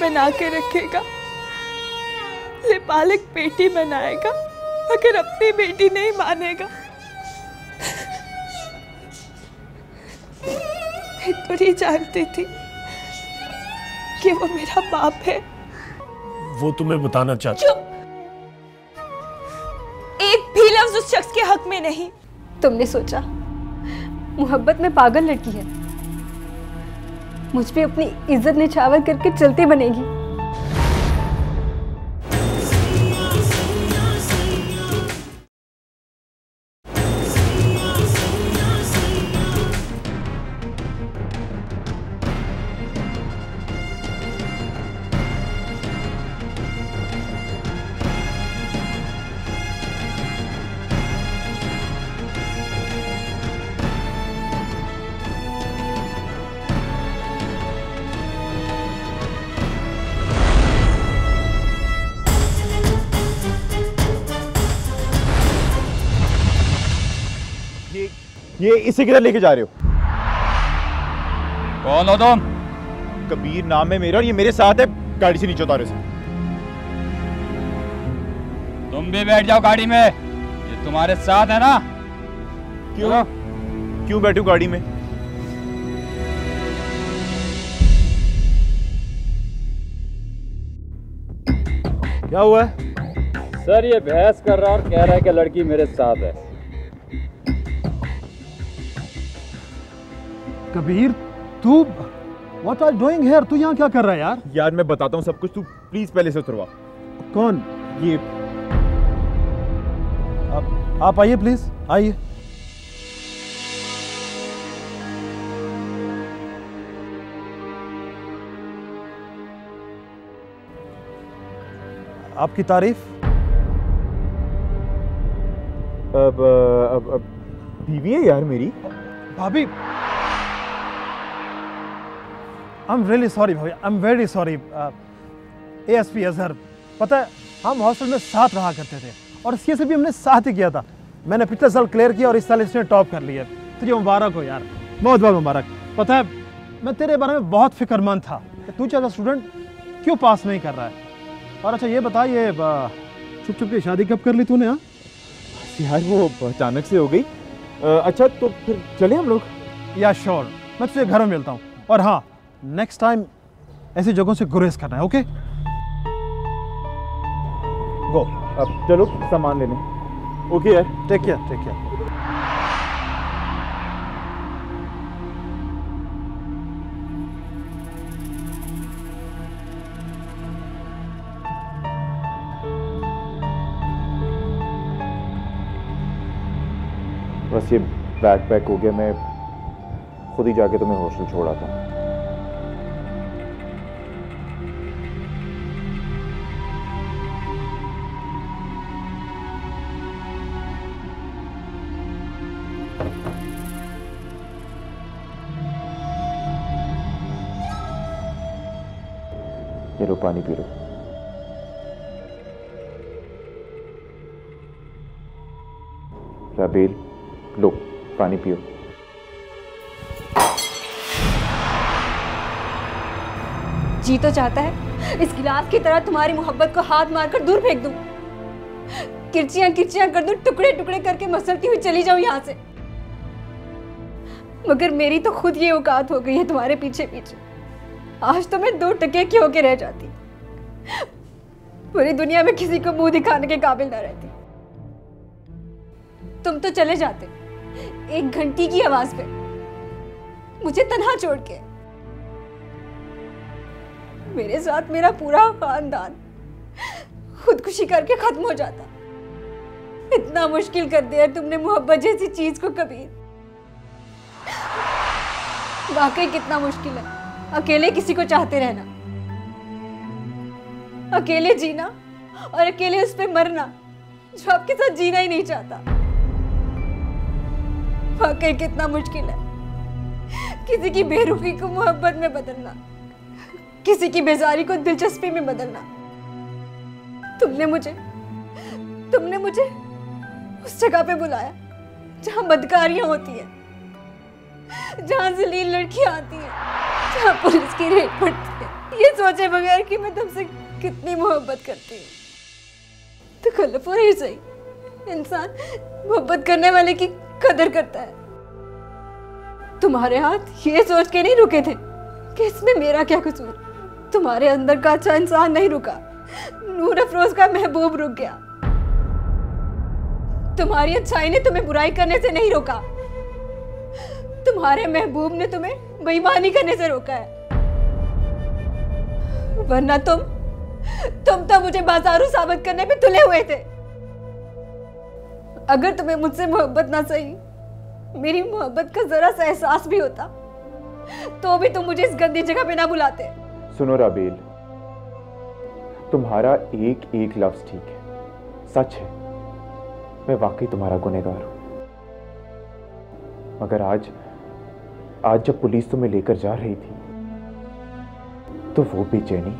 बना के रखेगा, लिपालिक बेटी बनाएगा, मगर अपनी बेटी नहीं मानेगा। मैं तो नहीं जानती थी कि वो मेरा बाप है। वो तुम्हें बताना चाहता। चुप! एक भी लफ्ज उस शख्स के हक में नहीं। तुमने सोचा मोहब्बत में पागल लड़की है, मुझ पे अपनी इज्जत निछावर करके चलती बनेगी। ये इसे किधर लेके जा रहे हो? कौन हो तुम? कबीर नाम है मेरा और ये मेरे साथ है। गाड़ी से नीचे उतारो इसे। तुम भी बैठ जाओ गाड़ी में, ये तुम्हारे साथ है ना? क्यों? क्यों बैठूं गाड़ी में? क्या हुआ है? सर ये बहस कर रहा और कह रहा है कि लड़की मेरे साथ है। कबीर, तू व्हाट आर डूइंग हियर? तू यहाँ क्या कर रहा है यार? यार मैं बताता हूँ सब कुछ, तू प्लीज पहले से उतरवा। कौन? ये आप आइए प्लीज, आइए। आपकी तारीफ? अब बीवी है यार मेरी। भाभी, आई एम रियली सॉरी भाभी, I am very sorry. ASP Azhar, पता है हम हॉस्टल में साथ रहा करते थे और सीए से भी हमने साथ ही किया था। मैंने पिछले साल क्लियर किया और इस साल इसने टॉप कर लिया। तुझे मुबारक हो यार, बहुत बहुत मुबारक। पता है मैं तेरे बारे में बहुत फिक्रमंद था कि तू चाहे स्टूडेंट क्यों पास नहीं कर रहा है। और अच्छा ये बता, ये चुप चुप की शादी कब कर ली तूने? हाँ यार वो अचानक से हो गई। अच्छा तो फिर चले हम लोग? या श्योर, मैं तुझे घर में मिलता हूँ। और हाँ, नेक्स्ट टाइम ऐसी जगहों से गुरेज करना है, ओके? गो। अब चलो सामान लेने। ओके यार, टेक केयर, टेक केयर। बस ये बैग पैक हो गया, मैं खुद ही जाके तुम्हें हॉस्टल छोड़ा था। ये लो पानी पी लो। राबेल, लो पानी पियो। जी तो चाहता है इस गिलास की तरह तुम्हारी मोहब्बत को हाथ मारकर दूर फेंक दूं, किरचियां किरचियां कर दूं, टुकड़े टुकड़े करके मसलती हुई चली जाऊं यहां से। मगर मेरी तो खुद ये औकात हो गई है तुम्हारे पीछे पीछे। आज तो मैं 2 टके की होके रह जाती, पूरी दुनिया में किसी को मुंह दिखाने के काबिल ना रहती। तुम तो चले जाते 1 घंटी की आवाज पे, मुझे तन्हा छोड़ के। मेरे साथ मेरा पूरा खानदान खुदकुशी करके खत्म हो जाता। इतना मुश्किल कर दिया तुमने मोहब्बत जैसी चीज को कबीर। वाकई कितना मुश्किल है अकेले किसी को चाहते रहना, अकेले जीना और अकेले उस पे मरना जो आपके साथ जीना ही नहीं चाहता। वाकई कितना मुश्किल है किसी की बेरुखी को मोहब्बत में बदलना, किसी की बेजारी को दिलचस्पी में बदलना। तुमने मुझे उस जगह पे बुलाया जहां बदकारियां होती है, जहां जलील लड़कियां आती हैं, जहां पुलिस की रेड पड़ती है। ये सोचे बगैर कि मैं तुमसे कितनी मोहब्बत करती हूँ। तो कलपुर ही सही, इंसान मोहब्बत करने वाले की कदर करता है। तुम्हारे हाथ ये सोच के नहीं रुके थे कि इसमें मेरा क्या कसूर। तुम्हारे अंदर का अच्छा इंसान नहीं रुका, नूर अफरोज का महबूब रुक गया। तुम्हारी अच्छाई ने तुम्हें बुराई करने से नहीं रोका, तुम्हारे महबूब ने तुम्हें बेईमानी करने से रोका है। वरना तुम तो मुझे बाजारू साबित करने पे तुले हुए थे। अगर तुम्हें मुझसे मोहब्बत ना सही, मेरी मोहब्बत का जरा सा एहसास भी होता, तो भी तुम मुझे इस गंदी जगह पे ना बुलाते। सुनो राबेल, तुम्हारा एक एक लफ्ज ठीक है, सच है, मैं वाकई तुम्हारा गुनहगार हूं। मगर आज जब पुलिस तुम्हें लेकर जा रही थी तो वो बेचैनी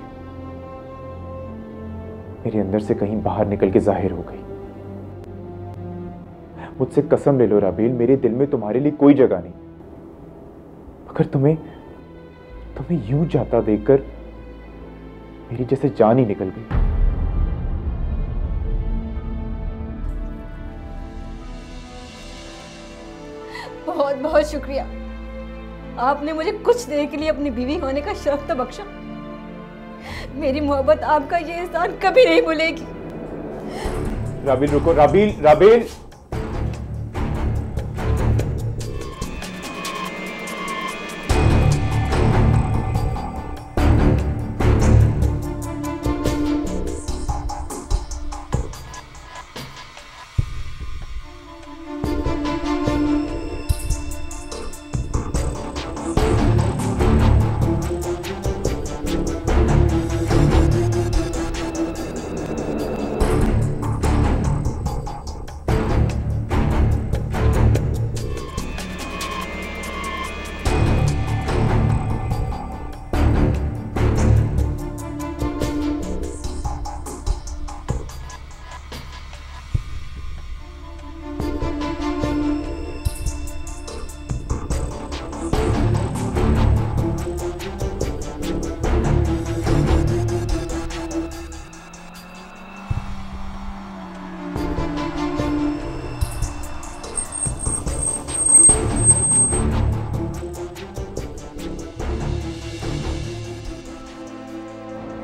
मेरे अंदर से कहीं बाहर निकल के जाहिर हो गई। मुझसे कसम ले लो राबेल, मेरे दिल में तुम्हारे लिए कोई जगह नहीं। मगर तुम्हें यूं जाता देखकर मेरी जैसे जान ही निकल गई। बहुत बहुत शुक्रिया, आपने मुझे कुछ देर के लिए अपनी बीवी होने का शर्फ तो बख्शा। मेरी मोहब्बत आपका ये एहसान कभी नहीं भूलेगी। राबेल रुको, राबेल।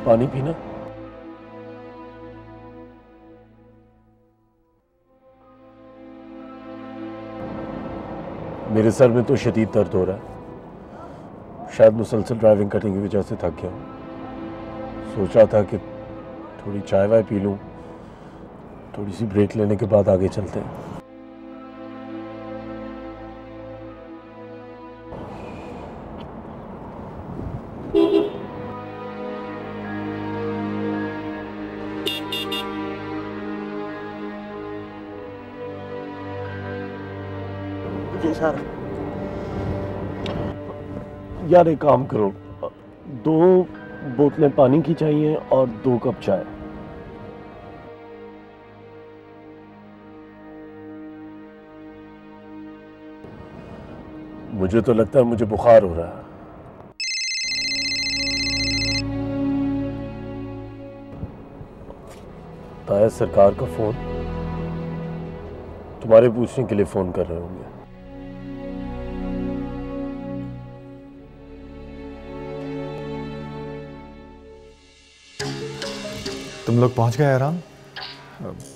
पानी पीना? मेरे सर में तो शदीद दर्द हो रहा है, शायद मुसलसल ड्राइविंग करने की वजह से थक गया हूं। सोचा था कि थोड़ी चाय वाय पी लूं, थोड़ी सी ब्रेक लेने के बाद आगे चलते हैं। जी सर। यार एक काम करो, 2 बोतलें पानी की चाहिए और 2 कप चाय। मुझे तो लगता है मुझे बुखार हो रहा है। ताया सरकार का फोन, तुम्हारे पूछने के लिए फोन कर रहे होंगे। तुम लोग पहुंच गए आराम?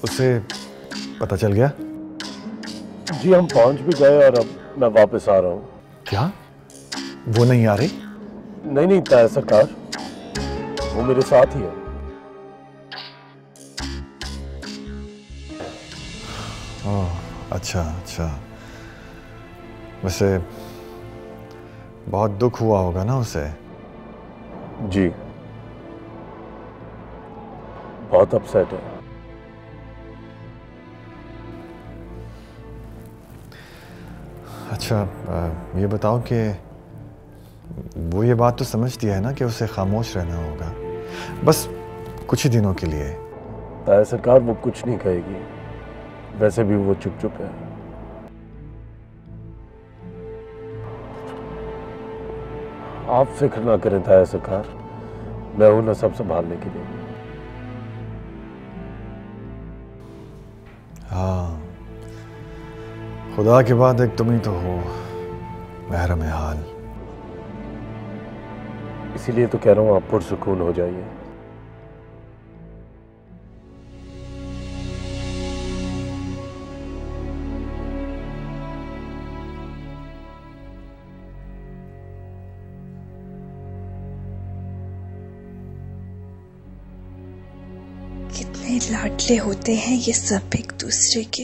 उससे पता चल गया? जी हम पहुंच भी गए और अब मैं वापस आ रहा हूं। क्या वो नहीं आ रही? नहीं ताया सरकार, वो मेरे साथ ही है। ओह अच्छा। वैसे बहुत दुख हुआ होगा ना उसे? जी बहुत अपसेट है। अच्छा ये बताओ कि वो ये बात तो समझती है ना कि उसे खामोश रहना होगा, बस कुछ ही दिनों के लिए। ताया सरकार वो कुछ नहीं कहेगी, वैसे भी वो चुप है। आप फिक्र ना करें ताया सरकार, मैं हूं ना सब संभालने के लिए। हाँ, खुदा के बाद एक तुम ही तो हो महरम हाल। इसीलिए तो कह रहा हूं आप पुरसुकून हो जाइए। कितने लाडले होते हैं ये सब एक दूसरे के।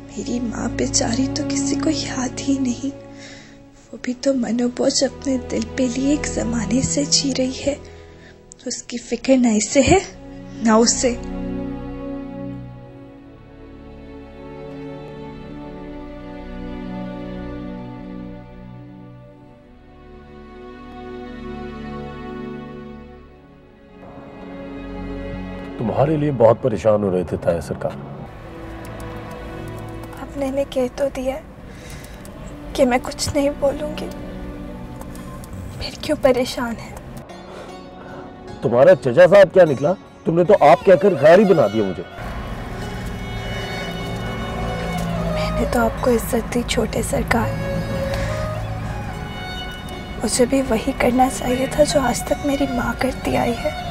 मेरी माँ बेचारी तो किसी को याद ही नहीं। वो भी तो मनोबोझ अपने दिल पे लिए एक जमाने से जी रही है। उसकी फिक्र ना इसे है ना उसे। तुम्हारे लिए बहुत परेशान हो रहे थे ताया सरकार। अब मैंने कह तो दिया कि मैं कुछ नहीं बोलूंगी, फिर क्यों परेशान है? तुम्हारा चचा साहब क्या निकला? तुमने तो आप कहकर गैर ही बना दिया मुझे। मैंने तो आपको इज्जत दी छोटे सरकार। मुझे भी वही करना चाहिए था जो आज तक मेरी माँ करती आई है।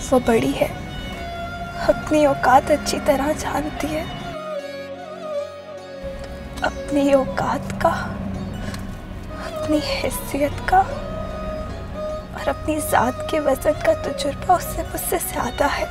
वो बड़ी है, अपनी औकात अच्छी तरह जानती है। अपनी औकात का, अपनी हैसियत का और अपनी जात के वजन का तजुर्बा उससे मुझसे ज्यादा है।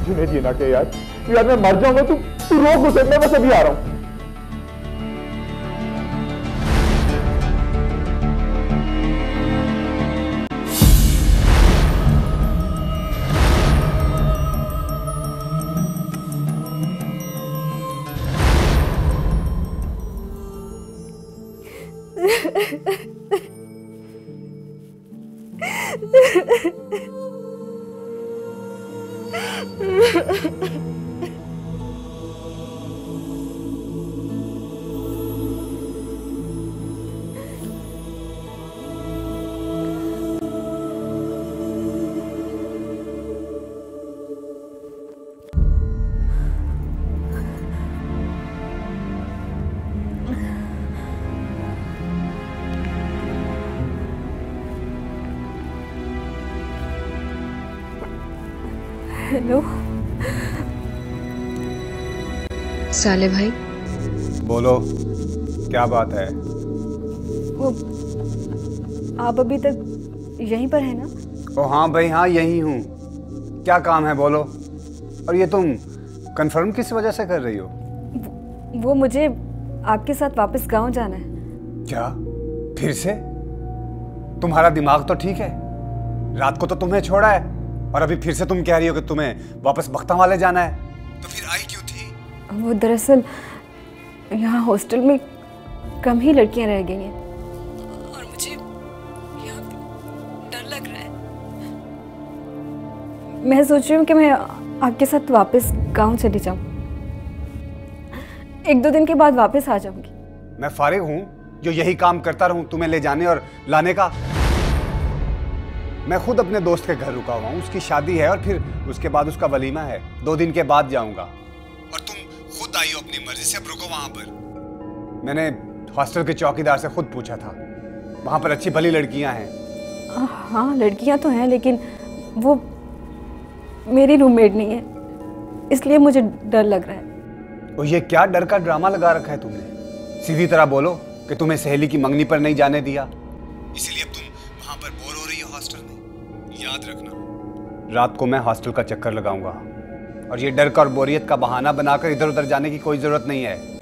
जुनेद ये ना के यार मैं मर जाऊंगा। तू रोक उसे, मैं बस अभी आ रहा हूं। हेलो साले भाई। बोलो क्या बात है? वो आप अभी तक यहीं पर है ना? ओ हाँ भाई हाँ, यहीं हूँ। क्या काम है बोलो। और ये तुम कंफर्म किस वजह से कर रही हो? वो मुझे आपके साथ वापस गांव जाना है। क्या फिर से? तुम्हारा दिमाग तो ठीक है? रात को तो तुम्हें छोड़ा है और अभी फिर से तुम कह रही हो कि तुम्हें वापस बख्ता वाले जाना है। तो फिर आई क्यों थी? वो दरअसल यहाँ हॉस्टल में कम ही लड़कियां रह गई हैं और मुझे यहाँ डर लग रहा है। मैं सोच रही हूँ कि मैं आपके साथ वापस गांव चली जाऊँ। 1-2 दिन के बाद वापस आ जाऊंगी। मैं फारिग हूँ जो यही काम करता रहूँ, तुम्हें ले जाने और लाने का। मैं खुद अपने दोस्त के घर रुका हुआ हूँ, उसकी शादी है और फिर उसके बाद उसका वलीमा है। 2 दिन के बाद जाऊंगा। और तुम खुद आई हो अपनी मर्जी से, अब रुको वहां पर। मैंने हॉस्टल के चौकीदार से खुद पूछा था, वहां पर अच्छी भली लड़कियां हैं। हाँ लड़कियां तो हैं, लेकिन वो मेरी रूममेट नहीं है, इसलिए मुझे डर लग रहा है। और ये क्या डर का ड्रामा लगा रखा है तुमने? सीधी तरह बोलो कि तुम्हें सहेली की मंगनी पर नहीं जाने दिया, इसीलिए अब तुम वहां पर बोर हो रही हो हॉस्टल में। याद रखना, रात को मैं हॉस्टल का चक्कर लगाऊंगा और ये डर का और बोरियत का बहाना बनाकर इधर उधर जाने की कोई जरूरत नहीं है।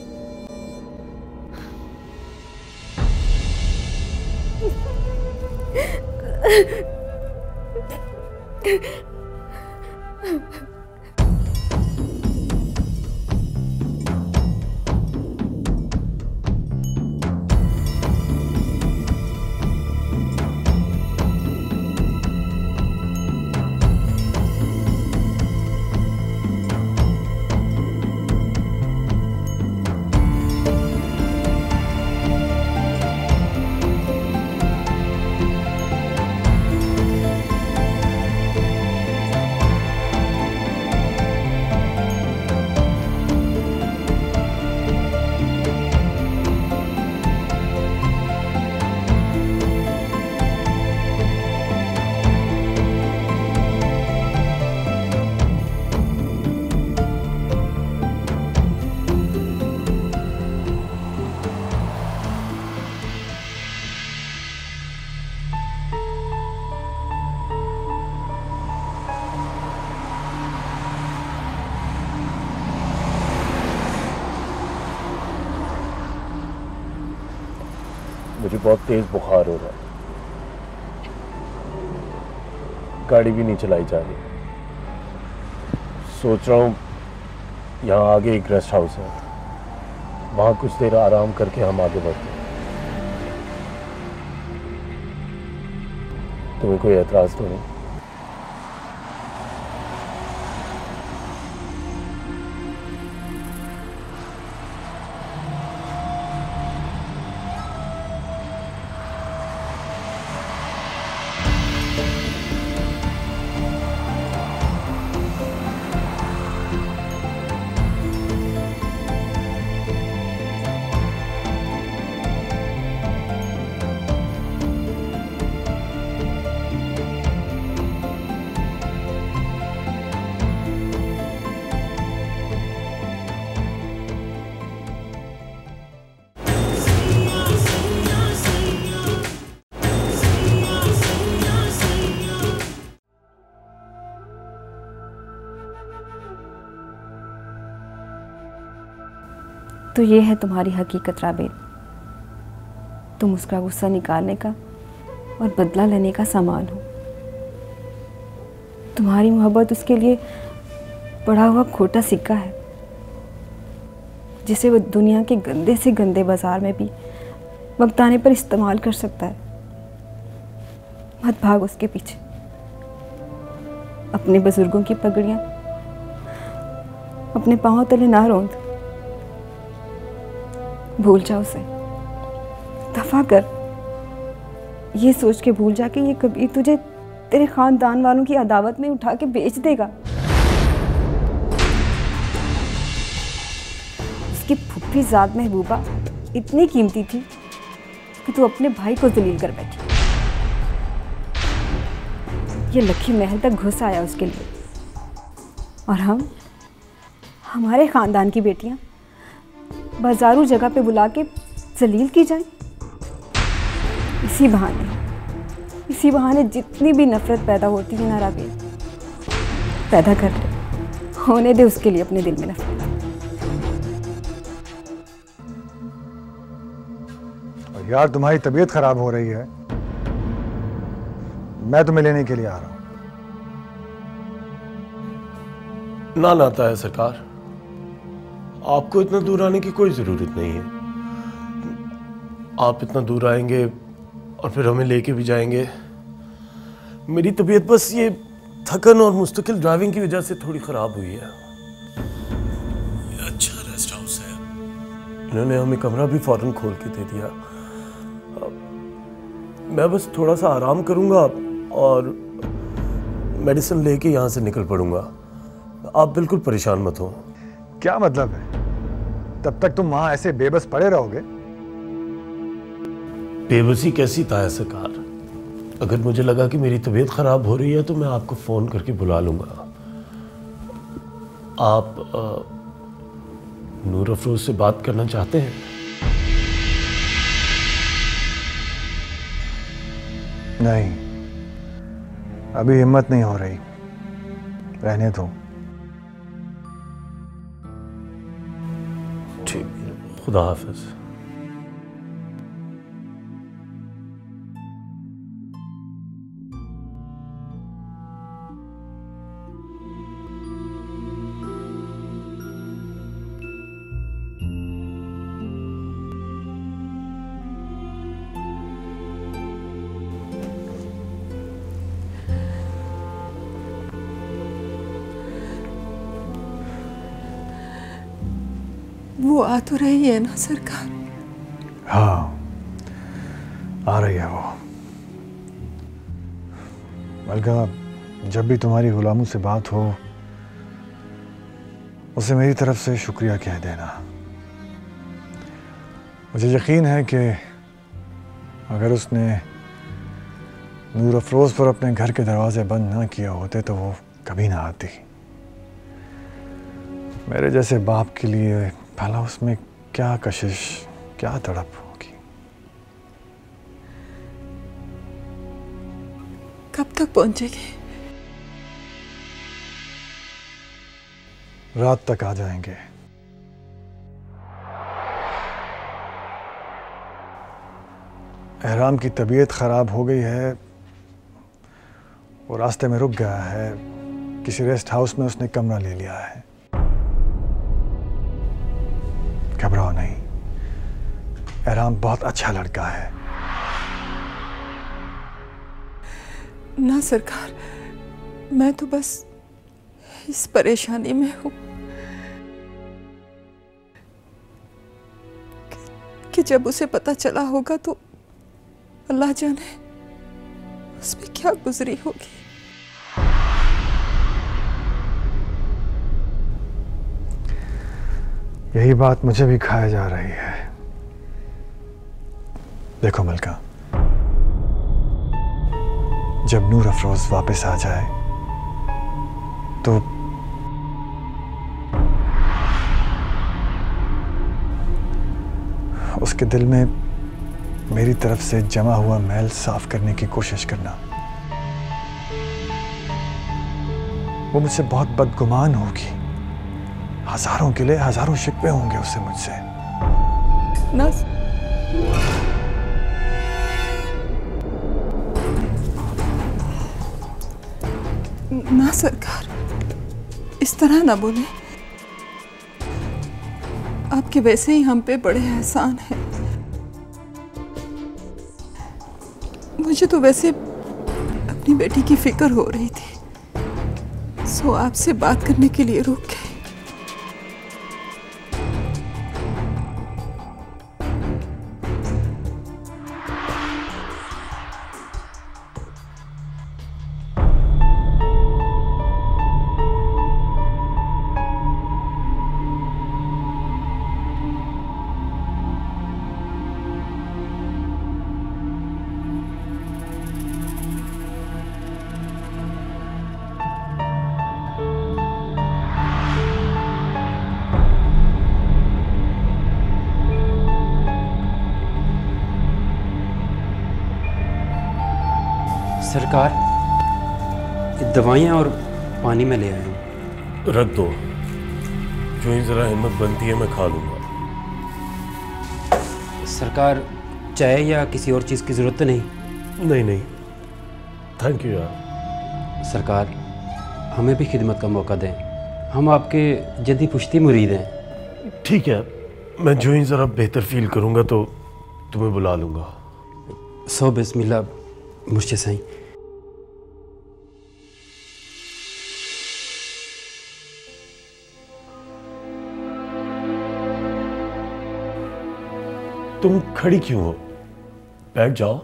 मुझे बहुत तेज बुखार हो रहा है, गाड़ी भी नहीं चलाई जा रही। सोच रहा हूँ यहाँ आगे एक रेस्ट हाउस है, वहाँ कुछ देर आराम करके हम आगे बढ़ते हैं। तुम्हें कोई एतराज तो नहीं? तो ये है तुम्हारी हकीकत राबेल। तुम उसका गुस्सा निकालने का और बदला लेने का सामान हो। तुम्हारी मोहब्बत उसके लिए पड़ा हुआ खोटा सिक्का है, जिसे वो दुनिया के गंदे से गंदे बाजार में भी वक्त आने पर इस्तेमाल कर सकता है। मत भाग उसके पीछे। अपने बुजुर्गों की पगड़ियां अपने पांव तले ना रौंद। भूल जा उसे, दफा कर। ये सोच के भूल जा कि ये कभी तुझे तेरे खानदान वालों की अदावत में उठा के बेच देगा। उसकी फुफ्फी ज़ाद महबूबा इतनी कीमती थी कि तू अपने भाई को जलील कर बैठी। ये लखी महल तक घुस आया उसके लिए, और हमारे खानदान की बेटियां बाजारू जगह पे बुला के जलील की जाए। इसी बहाने जितनी भी नफरत पैदा होती है ना राबेल, पैदा कर ले, होने दे उसके लिए अपने दिल में नफरत। और यार तुम्हारी तबीयत खराब हो रही है, मैं तुम्हें लेने के लिए आ रहा हूं। ना आता है सरकार, आपको इतना दूर आने की कोई ज़रूरत नहीं है। आप इतना दूर आएंगे और फिर हमें लेके भी जाएंगे। मेरी तबीयत बस ये थकन और मुस्तकिल ड्राइविंग की वजह से थोड़ी ख़राब हुई है। ये अच्छा रेस्ट हाउस है, इन्होंने हमें कमरा भी फौरन खोल के दे दिया। मैं बस थोड़ा सा आराम करूंगा और मेडिसिन लेके यहाँ से निकल पड़ूंगा। आप बिल्कुल परेशान मत हो। क्या मतलब है? तब तक तुम वहां ऐसे बेबस पड़े रहोगे? बेबसी कैसी ताया सरकार, अगर मुझे लगा कि मेरी तबीयत खराब हो रही है तो मैं आपको फोन करके बुला लूंगा। आप नूर अफरोज से बात करना चाहते हैं? नहीं, अभी हिम्मत नहीं हो रही, रहने दो। ठीक, खुदा हाफिज। वो आ तो रही है ना सरकार? हाँ, आ रही है वो। मलका, जब भी तुम्हारी गुलामों से बात हो उसे मेरी तरफ से शुक्रिया कह देना। मुझे यकीन है कि अगर उसने नूर अफरोज पर अपने घर के दरवाजे बंद ना किए होते तो वो कभी ना आती। मेरे जैसे बाप के लिए भला उसमें क्या कशिश, क्या तड़प होगी। कब तक पहुंचेगी? रात तक आ जाएंगे। एहराम की तबीयत खराब हो गई है, वो रास्ते में रुक गया है। किसी रेस्ट हाउस में उसने कमरा ले लिया है। घबराओ नहीं, एहराम बहुत अच्छा लड़का है। ना सरकार, मैं तो बस इस परेशानी में हूं कि जब उसे पता चला होगा तो अल्लाह जाने उसमें क्या गुजरी होगी। यही बात मुझे भी खाया जा रही है। देखो मलका, जब नूर अफरोज वापस आ जाए तो उसके दिल में मेरी तरफ से जमा हुआ मैल साफ करने की कोशिश करना। वो मुझसे बहुत बदगुमान होगी। हजारों गिले, हजारों शिकवे होंगे उसे मुझसे। ना सरकार, इस तरह ना बोले। आपके वैसे ही हम पे बड़े एहसान हैं। मुझे तो वैसे अपनी बेटी की फिक्र हो रही थी, सो आपसे बात करने के लिए रुक गए। सरकार, दवाइयाँ और पानी में ले आया हूँ। रख दो, जो ही जरा हिम्मत बनती है मैं खा लूंगा। सरकार, चाय या किसी और चीज़ की ज़रूरत तो नहीं? नहीं नहीं, थैंक यू यार। सरकार, हमें भी खिदमत का मौका दें। हम आपके जद्दी पुश्ती मुरीद हैं। ठीक है, मैं जो ही ज़रा बेहतर फील करूँगा तो तुम्हें बुला लूँगा। सो बिस्मिल्लाह मुझसे सही। तुम खड़ी क्यों हो? बैठ जाओ।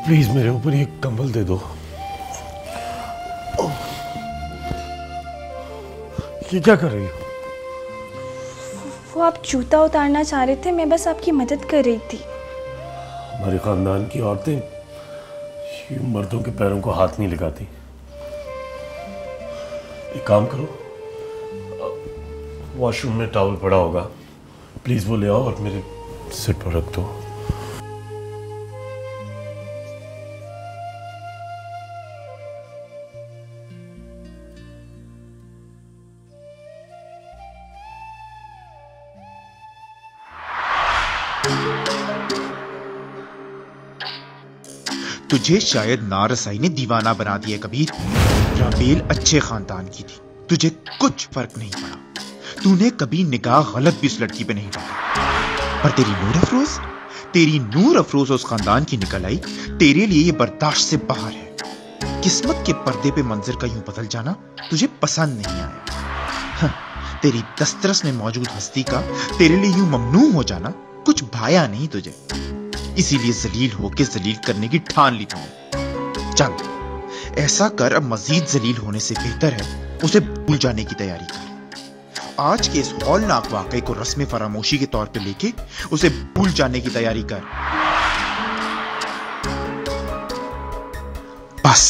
प्लीज मेरे ऊपर एक कंबल दे दो। ये क्या कर रही हो? वो आप जूता उतारना चाह रहे थे, मैं बस आपकी मदद कर रही थी। हमारे खानदान की औरतें यूं मर्दों के पैरों को हाथ नहीं लगाती। एक काम करो, वॉशरूम में टॉवल पड़ा होगा, प्लीज वो ले आओ और मेरे सिर पर रख दो। तुझे शायद नारसाई ने दीवाना बना दिया कबीर। राबेल अच्छे खानदान की थी, तुझे कुछ फर्क नहीं पड़ा। तूने कभी निगाह गलत भी उस लड़की पे नहीं डाली। पर तेरी नूर अफरोज उस खानदान की निकल आई, तेरे लिए ये बर्दाश्त से बाहर है। किस्मत के पर्दे पे मंजर का यूं बदल जाना तुझे पसंद नहीं आया। तेरी दस्तरस में मौजूद हस्ती का तेरे लिए यूं ममनू हो जाना कुछ भाया नहीं तुझे, इसीलिए जलील होके जलील करने की ठान ली तूने। चल ऐसा कर, अब मजीद जलील होने से बेहतर है उसे भूल जाने की तैयारी कर। आज के इस हौलनाक वाकये को रस्म फरामोशी के तौर पे लेके उसे भूल जाने की तैयारी कर। बस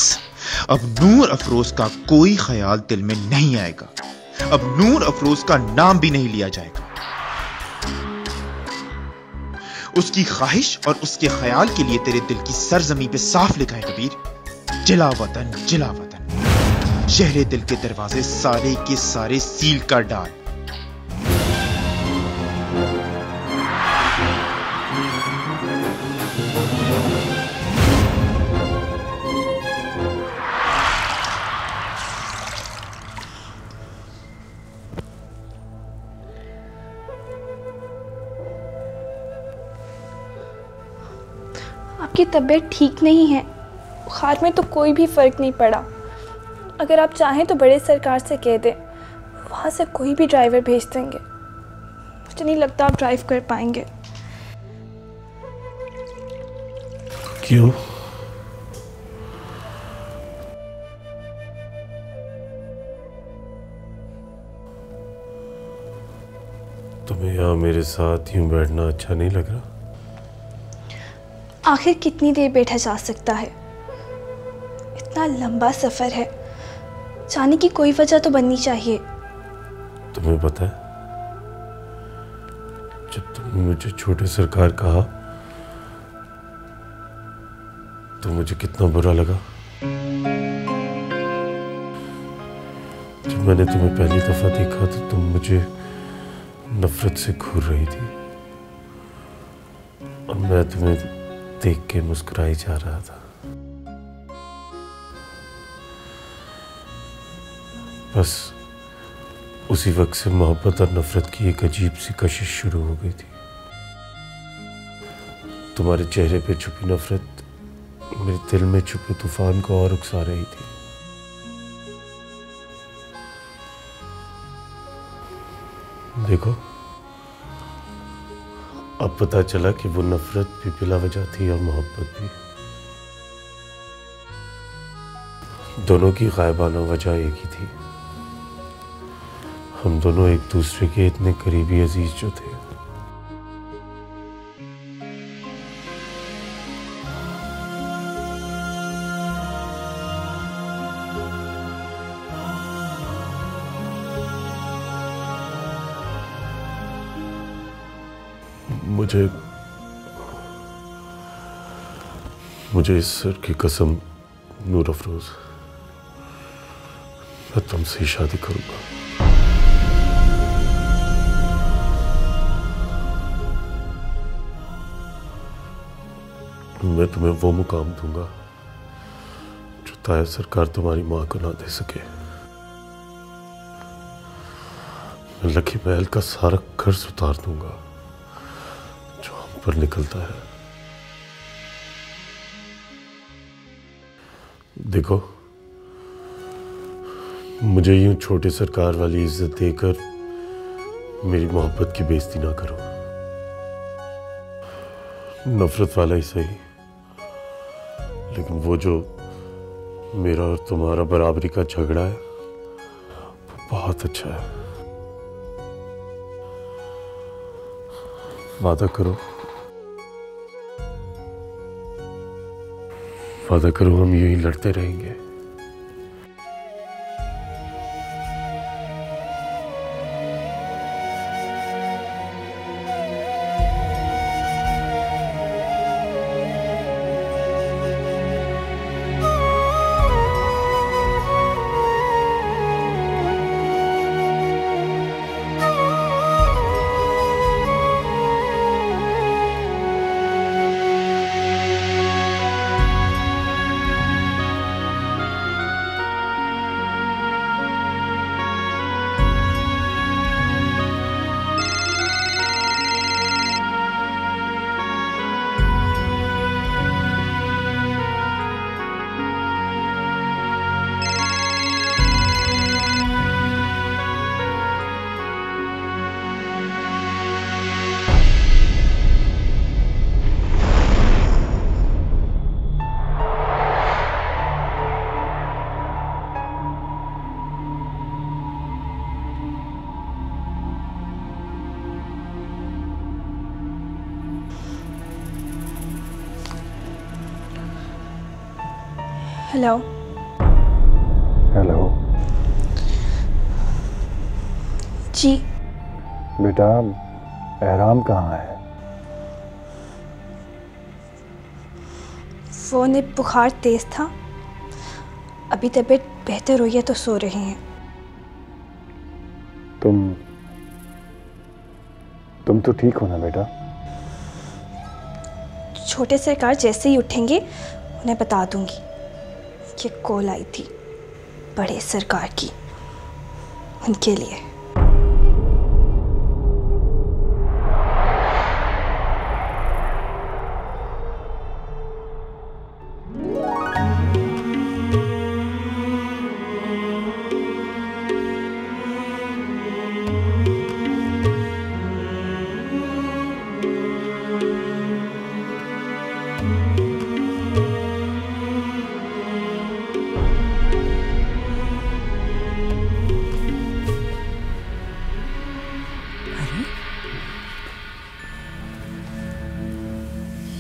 अब नूर अफरोज का कोई ख्याल दिल में नहीं आएगा, अब नूर अफरोज का नाम भी नहीं लिया जाएगा। उसकी ख्वाहिश और उसके ख्याल के लिए तेरे दिल की सरजमी पे साफ लिखा है कबीर, जिला वतन जिला वतन। शहरे दिल के दरवाजे सारे के सारे सील कर डाल। आपकी तबीयत ठीक नहीं है, बुखार में तो कोई भी फ़र्क नहीं पड़ा। अगर आप चाहें तो बड़े सरकार से कह दें, वहाँ से कोई भी ड्राइवर भेज देंगे। मुझे नहीं लगता आप ड्राइव कर पाएंगे। क्यों? साथ यूं बैठना अच्छा नहीं लग रहा। आखिर कितनी देर बैठा जा सकता है? इतना लंबा सफर है, जाने की कोई वजह तो बननी चाहिए। तुम्हें पता है, जब तुमने मुझे छोटे सरकार कहा तो मुझे कितना बुरा लगा। जब मैंने तुम्हें पहली दफा देखा तो तुम मुझे नफरत से घूर रही थी और मैं तुम्हें देख के मुस्कुराई जा रहा था। बस उसी वक्त से मोहब्बत और नफरत की एक अजीब सी कशिश शुरू हो गई थी। तुम्हारे चेहरे पे छुपी नफरत मेरे दिल में छुपे तूफान को और उकसा रही थी। देखो, अब पता चला कि वो नफरत भी बिला वजह थी और मोहब्बत भी। दोनों की गायबाना वजह एक ही थी। हम दोनों एक दूसरे के इतने करीबी अजीज जो थे। मुझे इस सर की कसम नूर अफरोज, मैं तुमसे ही शादी करूंगा। मैं तुम्हें वो मुकाम दूंगा जो ताया सरकार तुम्हारी मां को ना दे सके। मैं लकी महल का सारा कर्ज उतार दूंगा जो हम पर निकलता है। देखो, मुझे यूं छोटे सरकार वाली इज्जत देकर मेरी मोहब्बत की बेइज्जती ना करो। नफरत वाला ही सही, लेकिन वो जो मेरा और तुम्हारा बराबरी का झगड़ा है वो बहुत अच्छा है। वादा करो, वादा करो हम यूं ही लड़ते रहेंगे। हेलो। हेलो जी। बेटा, एहराम कहाँ है? वो ने बुखार तेज था, अभी तबीयत बेहतर हुई है तो सो रहे हैं। तुम तो ठीक हो ना बेटा? छोटे सरकार जैसे ही उठेंगे उन्हें बता दूंगी कि कॉल आई थी बड़े सरकार की, उनके लिए।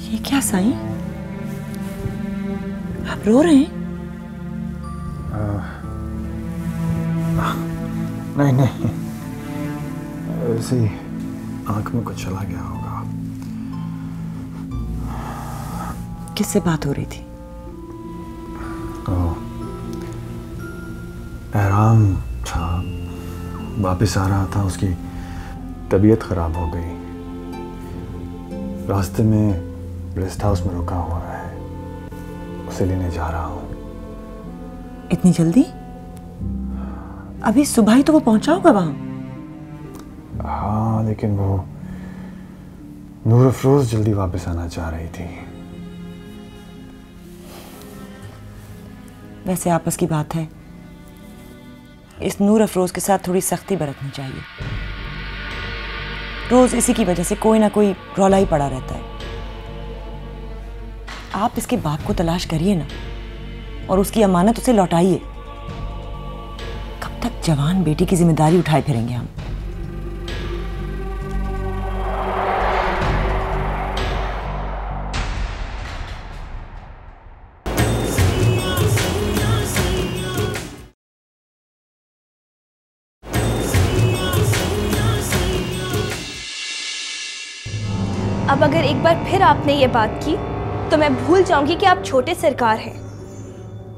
ये क्या साईं, आप रो रहे हैं? नहीं नहीं, ऐसे ही आंख में कुछ चला गया होगा। किससे बात हो रही थी? एहराम था, वापस आ रहा था, उसकी तबीयत खराब हो गई। रास्ते में रेस्ट हाउस में रुका हुआ है, उसे लेने जा रहा हूँ। इतनी जल्दी? अभी सुबह ही तो वो पहुंचा होगा वहां। हाँ, लेकिन वो नूर अफरोज जल्दी वापस आना चाह रही थी। वैसे आपस की बात है, इस नूर अफरोज के साथ थोड़ी सख्ती बरतनी चाहिए। रोज इसी की वजह से कोई ना कोई रौला ही पड़ा रहता है। आप इसके बाप को तलाश करिए ना, और उसकी अमानत उसे लौटाइए। कब तक जवान बेटी की जिम्मेदारी उठाए फिरेंगे हम? अब अगर एक बार फिर आपने ये बात की तो मैं भूल जाऊंगी कि आप छोटे सरकार हैं।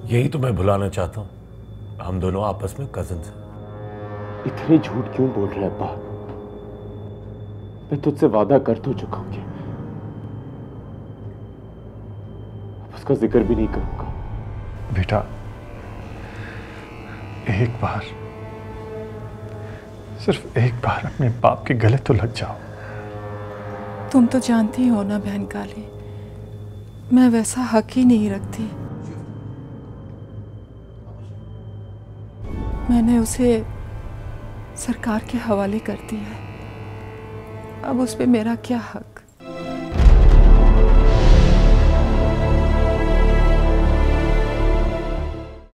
यही तो मैं भुलाना चाहता हूँ, हम दोनों आपस में कजिन्स हैं। इतने झूठ क्यों बोल रहे अब्बा? मैं तुझसे वादा कर तो चुका हूं कि अब उसका जिक्र भी नहीं करूंगा। बेटा, एक बार, सिर्फ एक बार अपने बाप के गले तो लग जाओ। तुम तो जानती हो ना बहन काली, मैं वैसा हक ही नहीं रखती। मैंने उसे सरकार के हवाले कर दिया है, अब उस पे मेरा क्या हक?